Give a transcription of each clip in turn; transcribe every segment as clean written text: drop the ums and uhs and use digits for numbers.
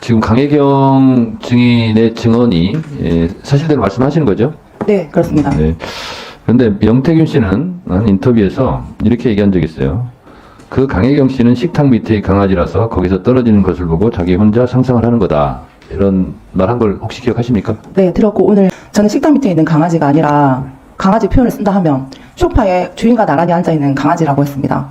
지금 강혜경 증인의 증언이 사실대로 말씀하시는 거죠? 네, 그렇습니다. 네. 그런데 명태균 씨는 한 인터뷰에서 이렇게 얘기한 적이 있어요. 그 강혜경 씨는 식탁 밑의 강아지라서 거기서 떨어지는 것을 보고 자기 혼자 상상을 하는 거다. 이런 말 한 걸 혹시 기억하십니까? 네, 들었고 오늘 저는 식당 밑에 있는 강아지가 아니라 강아지 표현을 쓴다 하면 소파에 주인과 나란히 앉아있는 강아지라고 했습니다.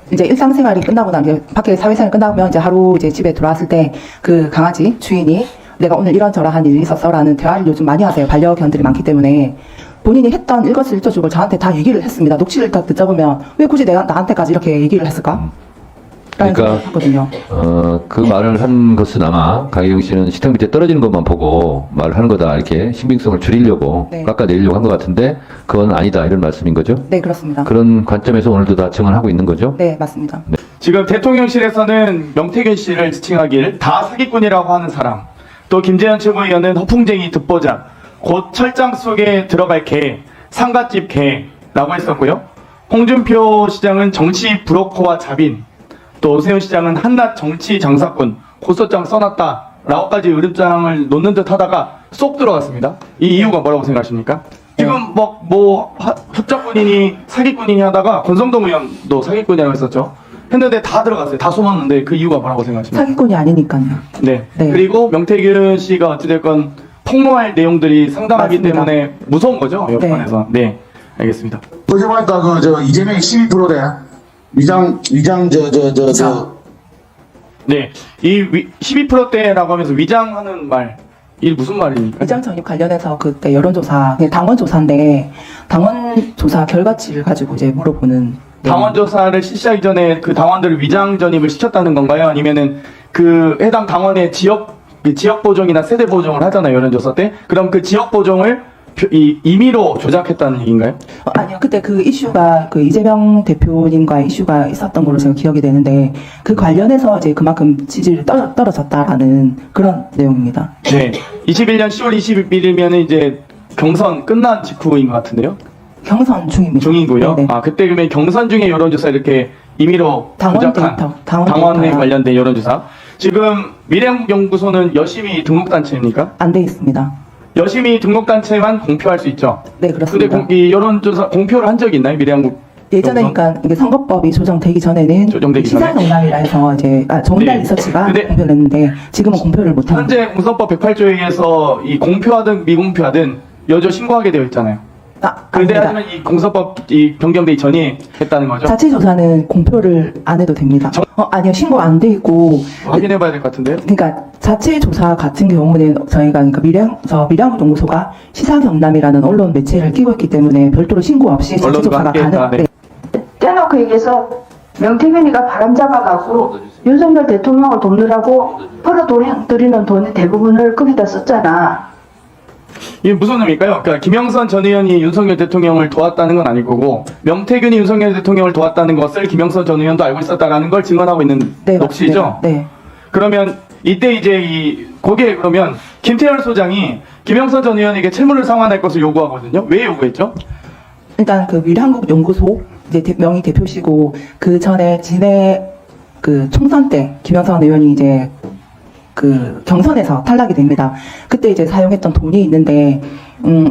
이제 일상생활이 끝나고 나면 밖에 사회생활이 끝나면 이제 하루 이제 집에 들어왔을 때 그 강아지 주인이 내가 오늘 이런저런 일이 있었어라는 대화를 요즘 많이 하세요. 반려견들이 많기 때문에 본인이 했던 일거수일투족을 저한테 다 얘기를 했습니다. 녹취를 딱 듣다 보면 왜 굳이 나한테까지 이렇게 얘기를 했을까? 라는 생각을 했거든요. 그 말을 한 것은 아마 강혜경 씨는 식탁 밑에 떨어지는 것만 보고 말을 하는 거다 이렇게 신빙성을 줄이려고 네. 깎아내리려고 한 것 같은데 그건 아니다 이런 말씀인 거죠? 네, 그렇습니다. 그런 관점에서 오늘도 다 증언하고 있는 거죠? 네, 맞습니다. 지금 대통령실에서는 명태균 씨를 지칭하길 다 사기꾼이라고 하는 사람, 또 김재현 최고위원은 허풍쟁이 듣보잡, 곧 철장 속에 들어갈 개, 상갓집 개라고 했었고요. 홍준표 시장은 정치 브로커와 자빈, 또 오세훈 시장은 한낱 정치 장사꾼, 고소장 써놨다라고까지 으름장을 놓는 듯 하다가 쏙 들어갔습니다. 이 이유가 뭐라고 생각하십니까? 지금 협작꾼이니 사기꾼이니 하다가 권성동 의원도 사기꾼이라고 했었죠. 했는데 다 들어갔어요. 다 숨었는데 그 이유가 뭐라고 생각하십니까? 사기꾼이 아니니까요. 네. 네. 그리고 명태균 씨가 어찌됐건 폭로할 내용들이 상당하기 맞습니다. 때문에 무서운 거죠. 여권에서. 네. 알겠습니다. 어제 보니까 이재명이 12%대 네. 이 12%대라고 하면서 위장하는 말, 이 무슨 말입니까? 위장 전입 관련해서 그때 여론조사, 그냥 당원조사인데 당원조사 결과치를 가지고 이제 물어보는 당원조사를 실시하기 전에 그 당원들을 위장 전입을 시켰다는 건가요? 아니면은 그 해당 당원의 지역 보정이나 세대 보정을 하잖아요, 여론조사 때. 그럼 그 지역 보정을 임의로 조작했다는 얘기인가요? 아니요, 그때 그 이슈가 그 이재명 대표님과의 이슈가 있었던 걸로 제가 기억이 되는데 그 관련해서 이제 그만큼 지지율이 떨어졌다라는 그런 내용입니다. 네. 21년 10월 21일이면 이제 경선 끝난 직후인 것 같은데요? 경선 중입니다. 중이고요. 네네. 아, 그때 그러면 경선 중에 여론조사 이렇게 임의로 당원 조작한 데이터, 당원 당원에 데이터요. 관련된 여론조사. 지금 미래연구소는 여심이 등록단체입니까? 안 돼 있습니다. 여심이 등록단체만 공표할 수 있죠. 네, 그렇습니다. 근데 이 여론조사 공표를 한 적이 있나요? 미래연구 예전에 그러니까 이게 선거법이 조정되기 전에는 조정되기 전에? 시사정당이라 해서 이제 정당 네. 리서치가 근데 공표를 했는데 지금은 공표를 못합니다. 현재 공선법 108조에 의해서 이 공표하든 미공표하든 여저 신고하게 되어 있잖아요. 근데 아닙니다. 하지만 이 공선법 변경되기 전이 했다는 거죠. 자체조사는 공표를 안 해도 됩니다. 아니요, 신고 안 돼 있고. 확인해봐야 될 것 같은데요. 그러니까 자체조사 같은 경우는 저희가 그러니까 미래연구소가 시사경남이라는 언론 매체를 끼고 있기 때문에 별도로 신고 없이 자체조사가 가능. 네. 떼놓고 얘기해서 명태균이가 바람 잡아가고 윤석열 대통령을 돕느라고 벌어들이는 돈의 대부분을 거기다 썼잖아. 이게 무슨 의미일까요? 그러니까 김영선 전 의원이 윤석열 대통령을 도왔다는 건 아닐 거고 명태균이 윤석열 대통령을 도왔다는 것을 김영선 전 의원도 알고 있었다라는 걸 증언하고 있는 네, 녹취죠? 맞습니다. 네. 그러면 이때 이제 거기에 그러면 김태열 소장이 김영선 전 의원에게 채무를 상환할 것을 요구하거든요. 왜 요구했죠? 일단 그 미래한국연구소 이제 명의 대표시고 그 전에 그 총선 때 김영선 의원이 이제 그 경선에서 탈락이 됩니다. 그때 이제 사용했던 돈이 있는데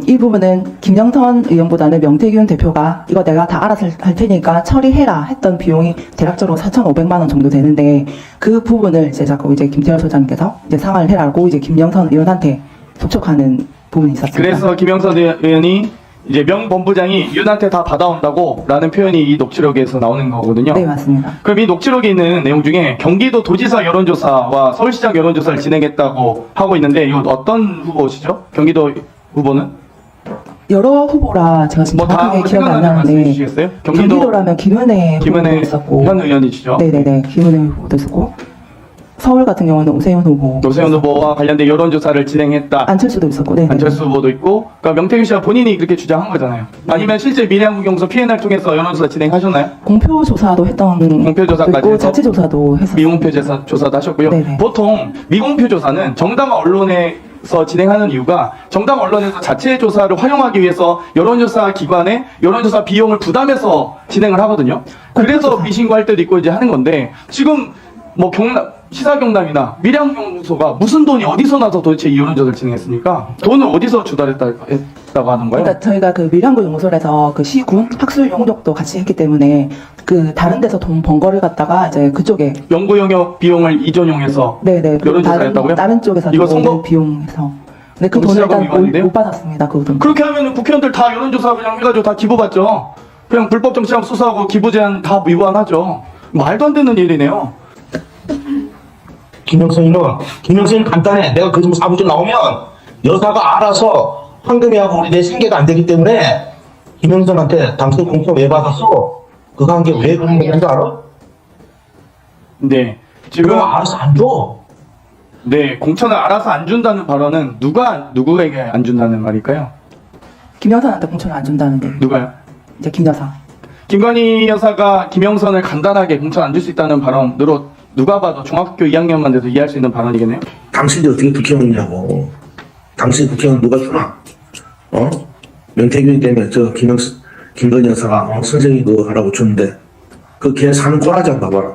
이 부분은 김영선 의원보다는 명태균 대표가 이거 내가 다 알아서 할 테니까 처리해라 했던 비용이 대략적으로 4,500만 원 정도 되는데 그 부분을 이제 자꾸 이제 김태열 소장님께서 이제 상환을 해라고 이제 김영선 의원한테 접촉하는 부분이 있었습니다. 그래서 김영선 의원이 이제 명 본부장이 윤한테 다 받아온다고 라는 표현이 이 녹취록에서 나오는 거거든요. 네, 맞습니다. 그럼 이 녹취록에 있는 내용 중에 경기도 도지사 여론조사와 서울시장 여론조사를 진행했다고 하고 있는데 이거 어떤 후보시죠? 경기도 후보는? 여러 후보라 제가 지금 뭐 다 정확하게 기억이 안 생각나는 말씀해 나는데 주시겠어요? 경기도라면 김은혜 후보도 있었고 현 의원이시죠? 네네네 김은혜 후보도 있었고 서울 같은 경우는 오세훈 후보 노세훈 후보와 관련된 여론조사를 진행했다. 안철수도 있었고 네. 안철수 후보도 있고, 그러니까 명태균 씨가 본인이 그렇게 주장한 거잖아요. 아니면 실제 미래한국연구소 P&R 통해서 여론조사 진행하셨나요? 공표 조사도 했던 공표 조사까지 있고 해서? 자체 조사도 했었어요. 미공표 조사도 하셨고요. 네네. 보통 미공표 조사는 정당 언론에서 진행하는 이유가 정당 언론에서 자체 조사를 활용하기 위해서 여론조사 기관에 여론조사 비용을 부담해서 진행을 하거든요. 그래서 조사. 미신고할 때도 있고 이제 하는 건데 지금 뭐 시사경남이나 미량연구소가 무슨 돈이 어디서 나서 도대체 이 여론조사를 진행했습니까? 돈을 어디서 주달했다고 하는 거예요? 그러니까 저희가 그 밀양구 연구소에서 그 시군 학술 용역도 같이 했기 때문에 그 다른 데서 돈 번 거를 갖다가 이제 그쪽에 연구 영역 비용을 이전용해서 네네 그 여론조사했다고요? 다른 쪽에서 이거 들어오는 선거 비용에서 근데 그 그거 돈을 시작은 일단 위반인데요? 못 받았습니다. 그 돈. 그렇게 하면 국회의원들 다 여론조사 그냥 해가지고 다 기부받죠. 그냥 불법 정치랑 수사하고 기부 제한 다 위반하죠. 말도 안 되는 일이네요. 김영선이는 간단해. 내가 그 사무실 나오면 여사가 알아서 황금이하고 우리 내 생계가 안 되기 때문에 김영선한테 당신 공표 왜 받았어? 그거 한 게 왜 그런 건지 알아? 네. 그거 지금 알아서 안 줘. 네 공천을 알아서 안 준다는 발언은 누구에게 안 준다는 말일까요? 김여사한테 공천을 안 준다는 게 누가요? 이제 김여사. 김건희 여사가 김영선을 간단하게 공천 안 줄 수 있다는 발언으로 누가 봐도 중학교 2학년만 돼도 이해할 수 있는 발언이겠네요. 당신이 어떻게 국회의원이냐고. 당신 국회의원 누가 주나? 명태균이 때문에 김건희 여사가 선생이 그거 하라고 줬는데 그 걔 사는 꼬라지 한가 봐라.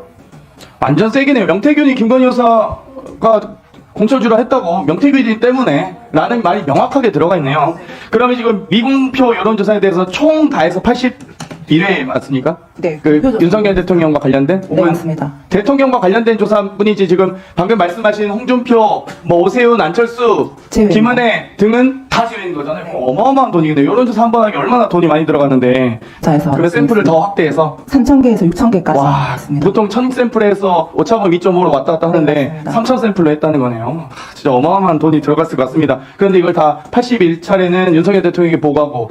완전 세기네요. 명태균이 김건희 여사가 공천 주라 했다고 명태균이 때문에 라는 말이 명확하게 들어가 있네요. 그러면 지금 미공표 여론조사에 대해서 총 다 해서 81회 맞습니까? 네. 그 공표조사. 윤석열 대통령과 관련된? 네 혹은 맞습니다. 대통령과 관련된 조사뿐이지 지금 방금 말씀하신 홍준표, 오세훈, 안철수, 제외입니다. 김은혜 등은 다 제외인 거잖아요. 어마어마한 돈이겠네요. 여론조사 한 번 하기 얼마나 돈이 많이 들어가는데 자에서 그 샘플을 더 확대해서 3,000개에서 6,000개까지 와, 했습니다. 보통 1000샘플에서 오차범 2.5로 왔다 갔다 하는데 네, 맞습니다. 3000샘플로 했다는 거네요. 진짜 어마어마한 돈이 들어갔을 것 같습니다. 그런데 이걸 다 81차례는 윤석열 대통령에게 보고하고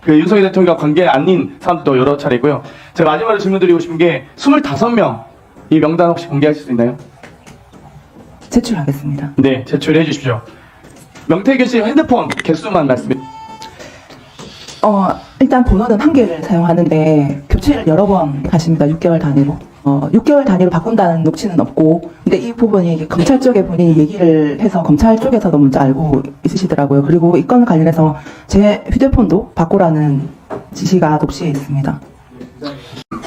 그 윤석열 대통령과 관계 아닌 사람도 여러 차례고요. 제가 마지막으로 질문드리고 싶은 게 25명 이 명단 혹시 공개하실 수 있나요? 제출하겠습니다. 네, 제출해 주십시오. 명태균 씨 핸드폰 개수만 말씀해 주세요. 일단 번호는 한 개를 사용하는데 교체를 여러 번 하십니다. 6개월 단위로. 6개월 단위로 바꾼다는 녹취는 없고, 근데 이 부분이 이게 검찰 쪽에 본인이 얘기를 해서 검찰 쪽에서도 먼저 알고 있으시더라고요. 그리고 이 건 관련해서 제 휴대폰도 바꾸라는 지시가 녹취에 있습니다.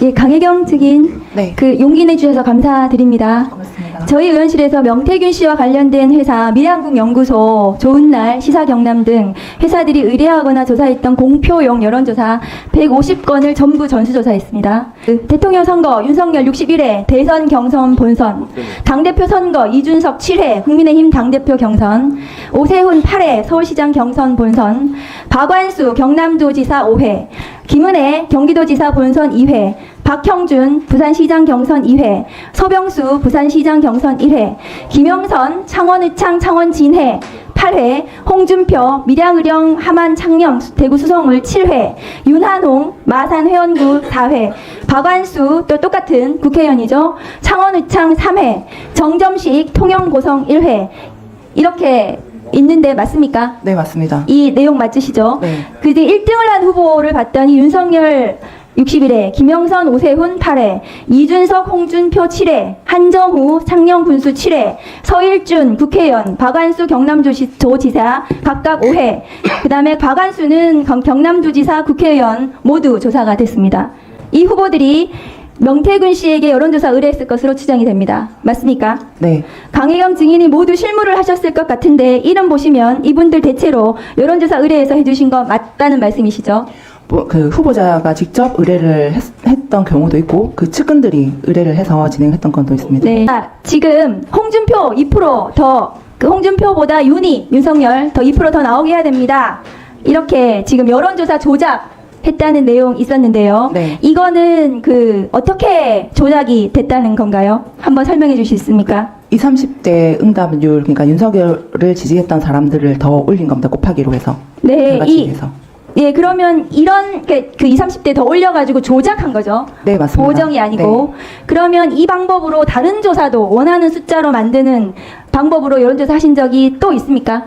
예, 강혜경 증인, 네. 그 용기 내주셔서 감사드립니다. 고맙습니다. 저희 의원실에서 명태균 씨와 관련된 회사 밀양국 연구소, 좋은날, 시사경남 등 회사들이 의뢰하거나 조사했던 공표용 여론조사 150건을 전부 전수조사했습니다. 그 대통령 선거 윤석열 61회, 대선 경선 본선, 당대표 선거 이준석 7회, 국민의힘 당대표 경선, 오세훈 8회, 서울시장 경선 본선, 박완수 경남도지사 5회, 김은혜 경기도지사 본선 2회, 박형준 부산시장 경선 2회, 서병수 부산시장 경선 1회, 김영선 창원의창 창원진해 8회, 홍준표 밀양의령 함안 창녕 대구 수성을 7회, 윤한홍 마산 회원구 4회, 박완수 또 똑같은 국회의원이죠. 창원의창 3회, 정점식 통영 고성 1회. 이렇게 있는데 맞습니까? 네, 맞습니다. 이 내용 맞으시죠? 네. 그때 1등을 한 후보를 봤더니 윤석열 61회, 김영선, 오세훈 8회, 이준석, 홍준표 7회, 한정우, 창녕군수 7회, 서일준 국회의원, 박완수 경남도지사 각각 5회, 그 다음에 박완수는 경남도지사 국회의원 모두 조사가 됐습니다. 이 후보들이 명태균 씨에게 여론조사 의뢰했을 것으로 추정이 됩니다. 맞습니까? 네. 강혜경 증인이 모두 실무를 하셨을 것 같은데 이름 보시면 이분들 대체로 여론조사 의뢰해서 해주신 거 맞다는 말씀이시죠? 그 후보자가 직접 의뢰를 했던 경우도 있고, 그 측근들이 의뢰를 해서 진행했던 건도 있습니다. 네. 지금 홍준표 2% 더, 그 홍준표보다 윤석열 더 2% 더 나오게 해야 됩니다. 이렇게 지금 여론조사 조작했다는 내용 있었는데요. 네. 이거는 그 어떻게 조작이 됐다는 건가요? 한번 설명해 주실 수 있습니까? 20, 30대 응답률, 그러니까 윤석열을 지지했던 사람들을 더 올린 겁니다. 곱하기로 해서. 네, 결과치에서. 예, 그러면 이런 그 20, 30대 더 올려가지고 조작한 거죠. 네, 맞습니다. 보정이 아니고. 그러면 이 방법으로 다른 조사도 원하는 숫자로 만드는 방법으로 여론조사 하신 적이 또 있습니까?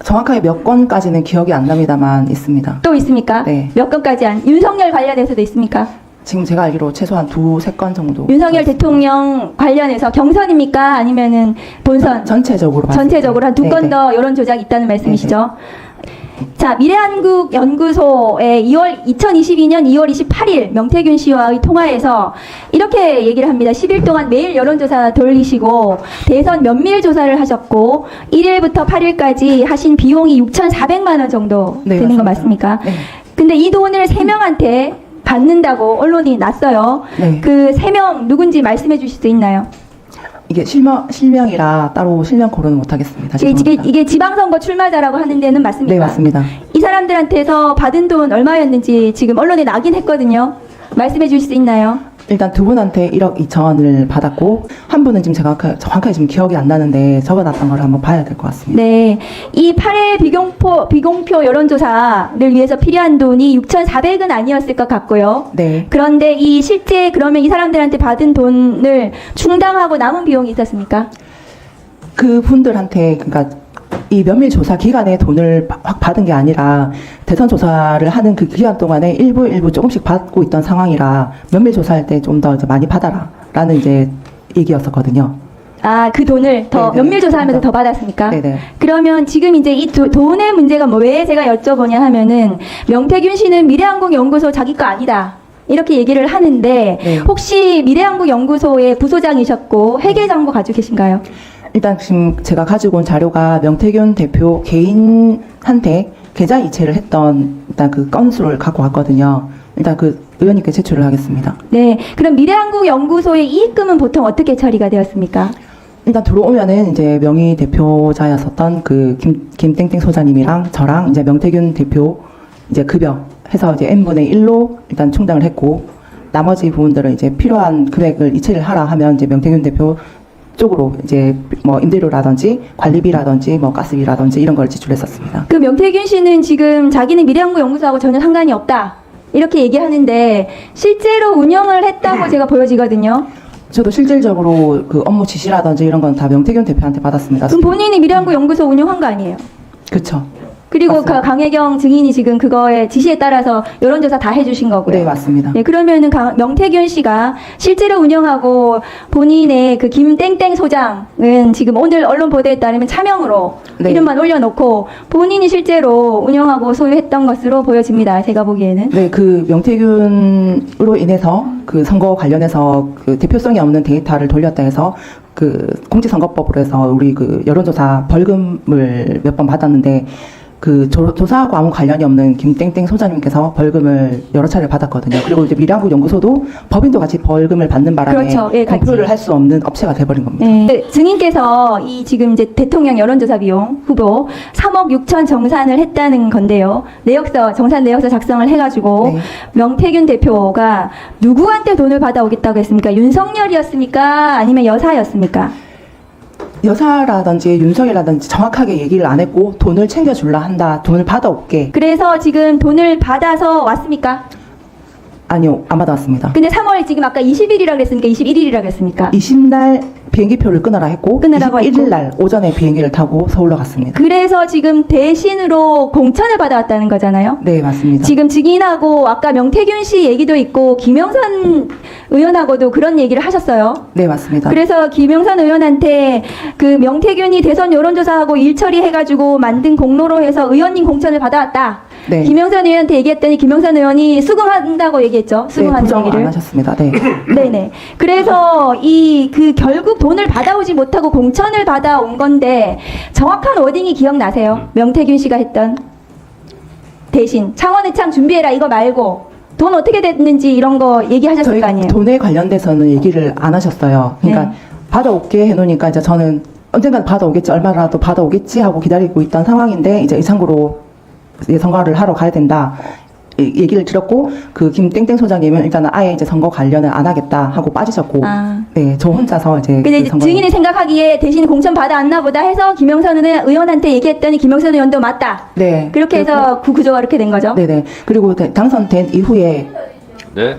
정확하게 몇 건까지는 기억이 안 납니다만 있습니다. 또 있습니까? 네. 몇 건까지 한 윤석열 관련해서도 있습니까? 지금 제가 알기로 최소한 2-3건 정도. 윤석열 대통령 관련해서 경선입니까? 아니면은 본선? 전체적으로 봤을 때. 전체적으로 한 2건 네, 더 여론 조작이 있다는 말씀이시죠? 자, 미래한국연구소의 2022년 2월 28일 명태균 씨와의 통화에서 이렇게 얘기를 합니다. 10일 동안 매일 여론조사 돌리시고 대선 면밀 조사를 하셨고 1일부터 8일까지 하신 비용이 6,400만 원 정도 네, 되는 거 맞습니다. 맞습니까? 네. 근데 이 돈을 3명한테 받는다고 언론이 났어요. 네. 그 3명 누군지 말씀해 주실 수 있나요? 이게 실명이라 따로 실명 고르는 못하겠습니다. 죄송합니다. 이게 지방선거 출마자라고 하는 데는 맞습니까? 네, 맞습니다. 이 사람들한테서 받은 돈 얼마였는지 지금 언론에 나긴 했거든요. 말씀해 주실 수 있나요? 일단 두 분한테 1억 2천을 받았고 한 분은 지금 제가 정확하게 지금 기억이 안 나는데 적어놨던 걸 한번 봐야 될 것 같습니다. 네. 이 8회 비공표 여론조사를 위해서 필요한 돈이 6,400은 아니었을 것 같고요. 네. 그런데 이 실제 그러면 이 사람들한테 받은 돈을 충당하고 남은 비용이 있었습니까? 그 분들한테 그러니까 이 면밀 조사 기간에 돈을 확 받은 게 아니라 대선 조사를 하는 그 기간 동안에 일부 조금씩 받고 있던 상황이라 면밀 조사할 때 좀 더 많이 받아라라는 이제 얘기였었거든요. 아, 그 돈을 더 네네. 면밀 조사하면서 더 받았습니까? 네네. 그러면 지금 이제 이 돈의 문제가 뭐 왜 제가 여쭤보냐 하면은 명태균 씨는 미래한국연구소 자기 거 아니다. 이렇게 얘기를 하는데 네. 혹시 미래한국연구소의 부소장이셨고 회계 정보 가지고 계신가요? 일단 지금 제가 가지고 온 자료가 명태균 대표 개인한테 계좌 이체를 했던 일단 그 건수를 갖고 왔거든요. 일단 그 의원님께 제출을 하겠습니다. 네. 그럼 미래한국연구소의 이익금은 보통 어떻게 처리가 되었습니까? 일단 들어오면은 이제 명의 대표자였었던 그 김땡땡 소장님이랑 저랑 이제 명태균 대표 이제 급여 해서 이제 n분의 1로 일단 충당을 했고 나머지 부분들은 이제 필요한 금액을 이체를 하라 하면 이제 명태균 대표 쪽으로 이제 뭐 임대료라든지 관리비라든지 뭐 가스비라든지 이런 걸 지출했었습니다. 그 명태균 씨는 지금 자기는 미래한국연구소하고 전혀 상관이 없다. 이렇게 얘기하는데 실제로 운영을 했다고 제가 보여지거든요. 저도 실질적으로 그 업무 지시라든지 이런 건 다 명태균 대표한테 받았습니다. 그럼 본인이 미래한국연구소 운영한 거 아니에요? 그렇죠. 그리고 맞습니다. 강혜경 증인이 지금 그거에 지시에 따라서 여론조사 다 해주신 거고요. 네, 맞습니다. 네, 그러면은 명태균 씨가 실제로 운영하고 본인의 그 김땡땡 소장은 지금 오늘 언론 보도에 따르면 차명으로 네. 이름만 올려놓고 본인이 실제로 운영하고 소유했던 것으로 보여집니다. 제가 보기에는. 네, 그 명태균으로 인해서 그 선거 관련해서 그 대표성이 없는 데이터를 돌렸다 해서 그 공직선거법으로 해서 우리 그 여론조사 벌금을 몇 번 받았는데 그 조사하고 아무 관련이 없는 김땡땡 소장님께서 벌금을 여러 차례 받았거든요. 그리고 이제 미래한국연구소도 법인도 같이 벌금을 받는 바람에 그렇죠. 예, 같이. 공표를 할 수 없는 업체가 돼버린 겁니다. 네. 증인께서 이 지금 이제 대통령 여론조사 비용 후보 3억 6천 정산을 했다는 건데요. 내역서, 정산 내역서 작성을 해가지고 네. 명태균 대표가 누구한테 돈을 받아오겠다고 했습니까? 윤석열이었습니까? 아니면 여사였습니까? 여사라든지 윤석이라든지 정확하게 얘기를 안 했고 돈을 챙겨줄라 한다. 돈을 받아올게. 그래서 지금 돈을 받아서 왔습니까? 아니요, 안 받아왔습니다. 근데 3월 지금 아까 20일이라 그랬습니까? 21일이라 그랬습니까? 20날 비행기표를 끊으라 했고 끊으라고 21일 날 오전에 비행기를 타고 서울로 갔습니다. 그래서 지금 대신으로 공천을 받아왔다는 거잖아요. 네, 맞습니다. 지금 증인하고 아까 명태균 씨 얘기도 있고 김영선 의원하고도 그런 얘기를 하셨어요. 네, 맞습니다. 그래서 김영선 의원한테 그 명태균이 대선 여론조사하고 일 처리해가지고 만든 공로로 해서 의원님 공천을 받아왔다. 네. 김영선 의원한테 얘기했더니 김영선 의원이 수긍한다고 얘기했죠. 네, 수긍하는 부정 안 얘기를. 하셨습니다. 네. 네네. 그래서 결국 돈을 받아오지 못하고 공천을 받아온 건데 정확한 워딩이 기억나세요? 명태균 씨가 했던 대신 창원의창 준비해라 이거 말고 돈 어떻게 됐는지 이런 거 얘기하셨을 저희 거 아니에요? 돈에 관련돼서는 얘기를 안 하셨어요. 그러니까 네. 받아올게 해놓으니까 이제 저는 언젠간 받아오겠지, 얼마라도 받아오겠지 하고 기다리고 있던 상황인데 이제 의창구로 이제 선거를 하러 가야 된다. 얘기를 들었고 그 김땡땡 소장님은 일단은 아예 이제 선거 관련을 안 하겠다 하고 빠지셨고 아. 네, 저 혼자서 이제 근데 그 선거 증인이 생각하기에 대신 공천 받아왔나 보다 해서 김영선 의원한테 얘기했더니 김영선 의원도 맞다. 네. 그렇게 해서 그 구조가 이렇게 된 거죠. 네네. 그리고 당선된 이후에 네.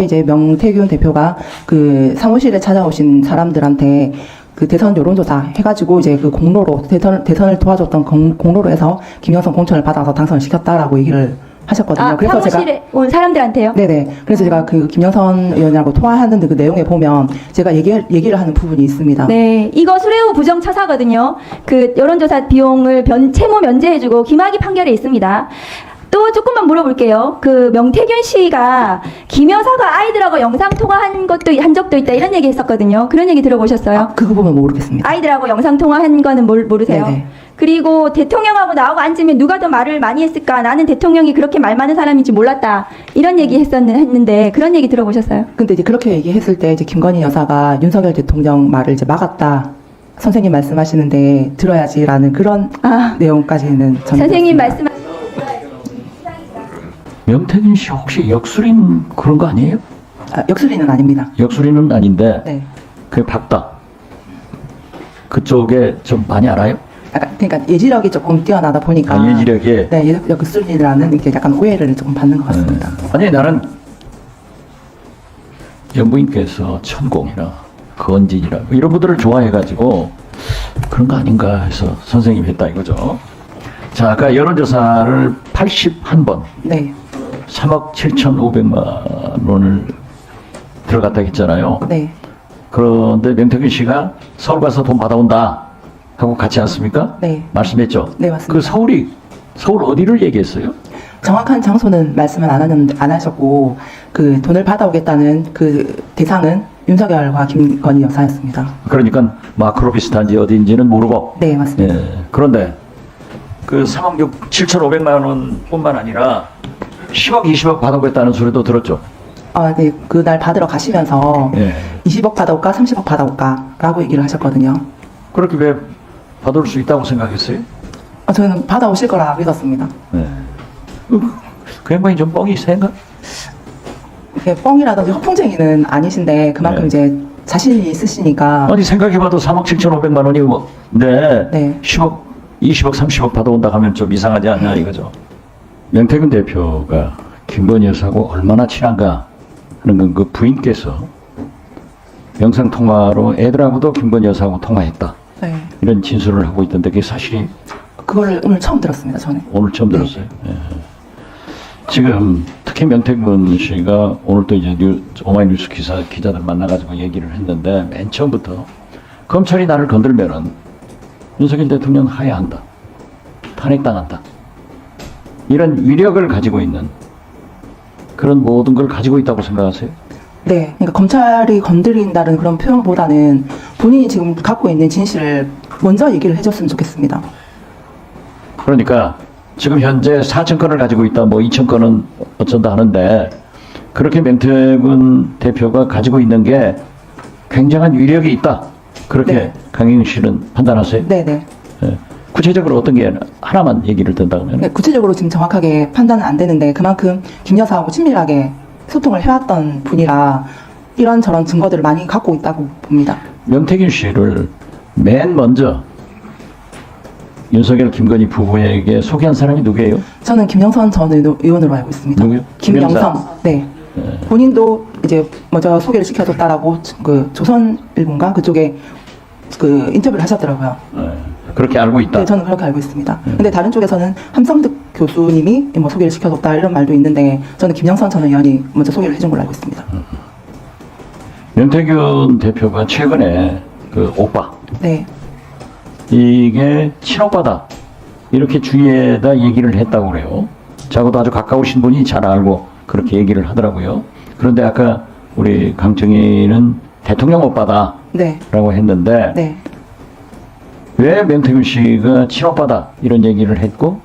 이제 명태균 대표가 그 사무실에 찾아오신 사람들한테 그 대선 여론조사 해가지고 이제 그 공로로 대선을 도와줬던 공로로 해서 김영선 공천을 받아서 당선을 시켰다라고 얘기를 하셨거든요. 아, 그래서 제가 사무실에 온 사람들한테요? 네네. 그래서 제가 그 김영선 의원하고 통화하는데 그 내용에 보면 제가 얘기를 하는 부분이 있습니다. 네, 이거 수레우 부정처사거든요. 그 여론조사 비용을 채무 면제해주고 김학의 판결에 있습니다. 또 조금만 물어볼게요. 그 명태균 씨가 김 여사가 아이들하고 영상 통화한 한 적도 있다 이런 얘기 했었거든요. 그런 얘기 들어보셨어요? 아, 그 부분은 모르겠습니다. 아이들하고 영상 통화한 거는 모르세요? 네네. 그리고 대통령하고 나하고 앉으면 누가 더 말을 많이 했을까? 나는 대통령이 그렇게 말 많은 사람인지 몰랐다. 이런 얘기 했는데 그런 얘기 들어보셨어요? 근데 이제 그렇게 얘기했을 때 이제 김건희 여사가 윤석열 대통령 말을 이제 막았다. 선생님 말씀하시는데 들어야지라는 그런 내용까지는 저는 선생님 들었습니다. 말씀 명태균 씨 혹시 역술인 그런 거 아니에요? 아, 역술리는 아닙니다. 역술인은 아닌데 네. 그 박다 그쪽에 좀 많이 알아요? 그러니까 예지력이 조금 뛰어나다 보니까 아, 예지력이? 네, 역술리라는 이렇게 약간 오해를 조금 받는 것 같습니다. 아니 나는 영부인께서 천공이나 건진이나 이런 분들을 좋아해가지고 그런 거 아닌가 해서 선생님이 했다 이거죠. 자, 아까 여론조사를 81번 네, 3억 7,500만 원을 들어갔다 했잖아요. 네, 그런데 명태균 씨가 서울 가서 돈 받아온다 하고 같지 않습니까? 네. 말씀했죠? 네, 맞습니다. 그 서울 어디를 얘기했어요? 정확한 장소는 말씀을 안 하셨고 그 돈을 받아오겠다는 그 대상은 윤석열과 김건희 여사였습니다. 그러니까 마크로 비슷한지 어디인지는 모르고. 네, 맞습니다. 예. 그런데 그 3억 7,500만 원뿐만 아니라 10억, 20억 받아오겠다는 소리도 들었죠. 아, 네, 그날 받으러 가시면서 예. 20억 받아올까, 30억 받아올까라고 얘기를 하셨거든요. 그렇게 왜 받을 수 있다고 생각했어요? 저는 받아오실 거라 믿었습니다. 네. 그 양반이 좀 뻥이 센가? 이게 뻥이라든지 허풍쟁이는 아니신데 그만큼 네. 이제 자신이 있으시니까 아니 생각해봐도 3억 7,500만 원이 뭐, 네. 10억, 20억, 30억 받아온다 하면 좀 이상하지 않냐 이거죠. 명태균 대표가 김건희 여사하고 얼마나 친한가 하는 건 그 부인께서 영상 통화로 애들하고도 김건희 여사하고 통화했다. 네, 이런 진술을 하고 있던데 그게 사실이 그거를 오늘 처음 들었습니다. 저는. 오늘 처음 들었어요. 예. 지금 특히 명태균 씨가 오늘 또 이제 오마이뉴스 기자들 만나가지고 얘기를 했는데 맨 처음부터 검찰이 나를 건들면은 윤석열 대통령 하야한다, 탄핵당한다. 이런 위력을 가지고 있는 그런 모든 걸 가지고 있다고 생각하세요? 네, 그러니까 검찰이 건드린다는 그런 표현보다는 본인이 지금 갖고 있는 진실을 먼저 얘기를 해줬으면 좋겠습니다. 그러니까 지금 현재 4천 건을 가지고 있다, 뭐 2천 건은 어쩐다 하는데 그렇게 명태균 대표가 가지고 있는 게 굉장한 위력이 있다. 그렇게 네. 강행윤 씨는 판단하세요? 네네. 예. 구체적으로 어떤 게 하나만 얘기를 든다면? 네, 구체적으로 지금 정확하게 판단은 안 되는데 그만큼 김 여사하고 친밀하게 소통을 해왔던 분이라 이런저런 증거들을 많이 갖고 있다고 봅니다. 명태균 씨를 맨 먼저 윤석열 김건희 부부에게 소개한 사람이 누구예요? 저는 김영선 전 의원으로 알고 있습니다. 누구요? 김영선. 네. 본인도 이제 먼저 소개를 시켜줬다라고 그 조선일보인가 그쪽에 그 인터뷰를 하셨더라고요. 예. 그렇게 알고 있다. 네, 저는 그렇게 알고 있습니다. 근데 다른 쪽에서는 함성득 교수님이 뭐 소개를 시켜줬다 이런 말도 있는데 저는 김영선 전 의원이 먼저 소개를 해준 걸로 알고 있습니다. 명태균 대표가 최근에 그 오빠 네. 이게 친오빠다 이렇게 주위에다 얘기를 했다고 그래요. 저하고도 아주 가까우신 분이 잘 알고 그렇게 얘기를 하더라고요. 그런데 아까 우리 강정희는 대통령 오빠다 네. 라고 했는데 네. 왜 명태균 씨가 친오빠다 이런 얘기를 했고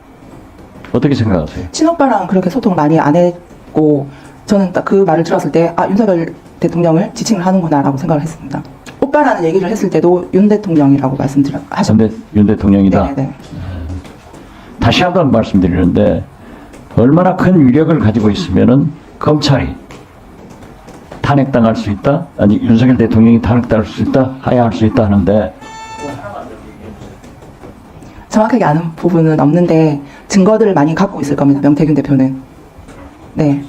어떻게 생각하세요? 친오빠랑 그렇게 소통을 많이 안 했고 저는 딱 그 말을 들었을 때 아 윤석열 대통령을 지칭을 하는구나라고 생각을 했습니다. 오빠라는 얘기를 했을 때도 윤 대통령이라고 하셨는데 윤 대통령이다. 네. 다시 한번 말씀드리는데 얼마나 큰 위력을 가지고 있으면은 검찰이 탄핵당할 수 있다, 아니 윤석열 대통령이 탄핵당할 수 있다, 하야할 수 있다 하는데 정확하게 아는 부분은 없는데 증거들을 많이 갖고 있을 겁니다. 명태균 대표는. 네.